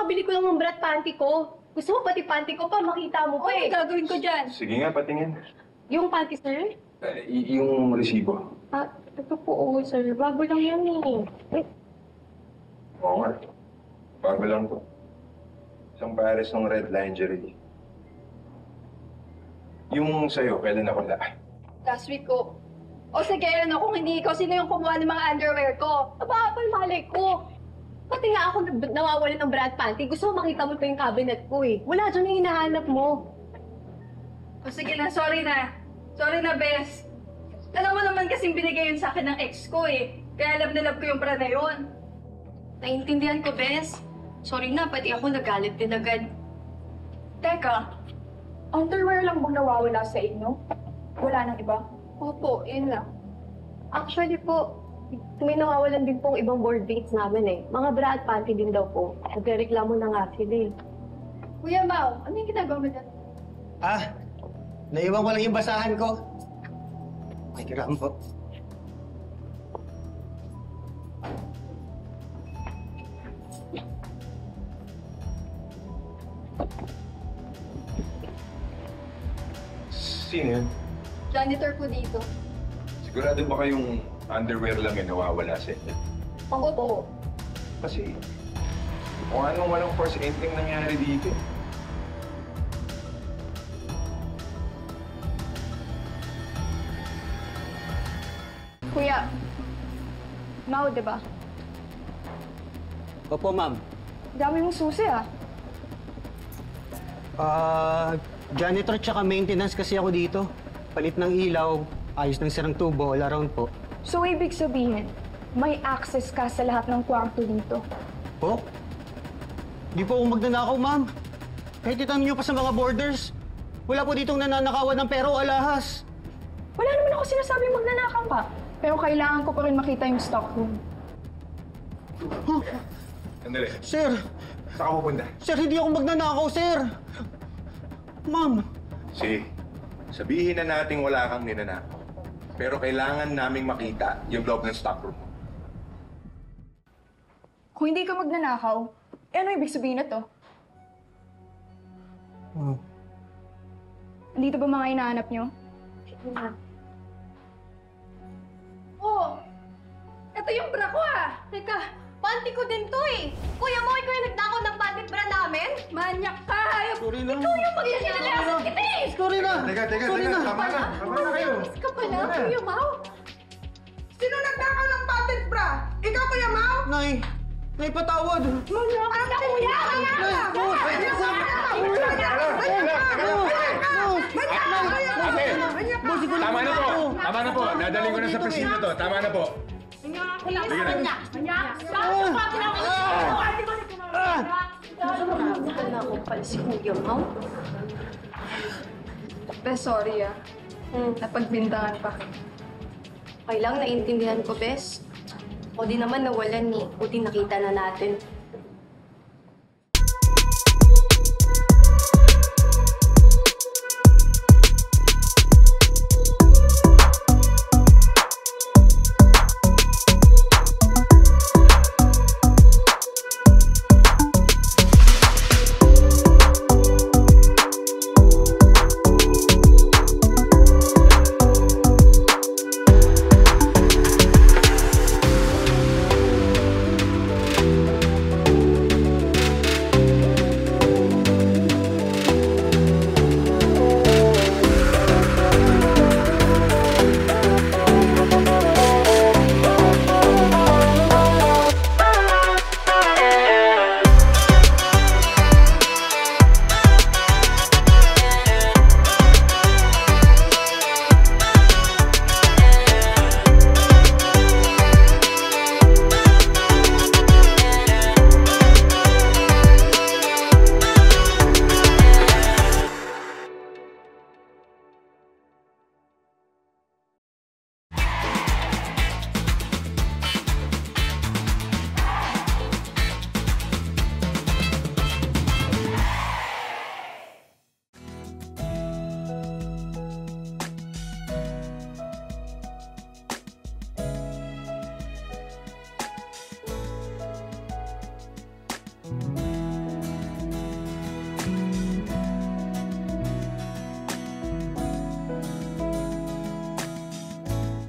kakabili ko lang ng brat panty ko. Gusto mo pati panty ko pa, makita mo pa eh. Gagawin ko dyan. Sige nga, patingin. Yung panty, sir? Yung resibo. Ah, ito po, sir. Bago lang yan eh. Oo nga. Bago lang to. Isang pares ng red lingerie. Yung sa'yo, kailan nawala? Last week ko. O sige, ano kung hindi ikaw, sino yung kumuha ng mga underwear ko? Abapal, malay ko. Pati nga ako nawawala ng brat panty. Gusto mo makita mo pa yung cabinet ko eh. Wala dyan yung hinahanap mo. O sige na, sorry na. Sorry na, Bes. Alam mo naman kasing binigay yun sa akin ng ex ko eh. Kaya love na love ko yung bra na yun. Naiintindihan ko, Bes. Sorry na, pati ako nagalit din agad. Teka, underwear lang bang nawawala sa inyo? Wala nang iba? Opo, yun lang. Actually po, may nawawalan din pong ibang board mates namin eh. Mga bra at panty din daw po. Nagreklamo na nga sila eh. Kuya Mau, ano yung ginagawa mo dyan? Naiwan ko lang yung basahan ko. Ay, kiram po. Sino yun? Janitor po dito. Sigurado ba kayong underwear lang yung nawawala sa inyo? Opo. Kasi, kung anong walang first entry nangyari dito. Kuya, Mau, di ba? Opo, ma'am. Dami mong susi ah. Janitor tsaka maintenance kasi ako dito. Palit ng ilaw, ayos ng sirang tubo, all around po. So, ibig sabihin, may access ka sa lahat ng kwarto dito. Po? Di po ako magnanakaw, ma'am. Kahit itanong niyo pa sa mga borders, wala po ditong nananakawan ng pera o alahas. Wala naman ako sinasabing magnanakaw ka. Pero kailangan ko pa rin makita yung stock room. Sandali, Sir! saan ka pupunta? Sir, hindi ako magnanakaw, sir! Ma'am! Sabihin na nating wala kang ninanakaw. Pero kailangan naming makita yung loob ng stockroom. Kung hindi ka magnanakaw, ano ibig sabihin na to? Dito ba mga hinahanap nyo? Oh! Ito yung bra ko ah! Teka, panty ko din to eh. Kuya mo, ikaw yung nagnakaw ng panty bra namin? Manyak ka! Hayop! Sorry na. Ikaw yung magsisinalasan kita eh! Sorry na! Teka, Sorry na! tama na. Tama na kayo. Miss ka pala, Kuya Mau. Sino nagnakaw ng patent bra? Ikaw, Kuya Mau? Nay! Nay, patawad! Manyak ka! Kuya! Manyak ka! Tama na po! Tama na po! Nadaling ko na sa presinto to. Tama na po. Wala ko pala si Kuya Mau. Bes, sorry ah. Napagbintangan pa. Okay lang, naiintindihan ko, Bes. O di naman nawalan eh. Buti nakita na natin.